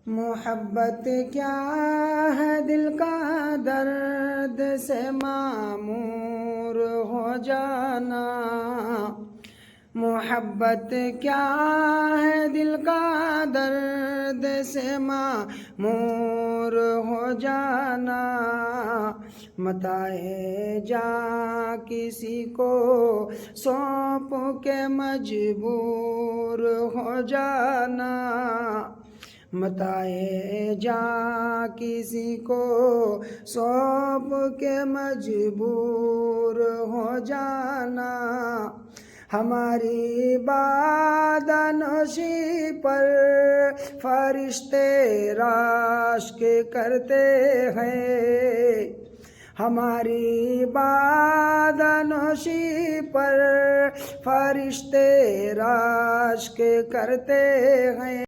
मोहब्बत क्या है दिल का दर्द से मामूर हो जाना। मोहब्बत क्या है दिल का दर्द से मामूर हो जाना। मताए जा किसी को सौंप के मजबूर हो जाना। मताए जा किसी को सौंप के मजबूर हो जाना। हमारी बादनशी पर फरिश्ते राश्क करते हैं। हमारी बादनशी पर फरिश्ते राश्क करते हैं।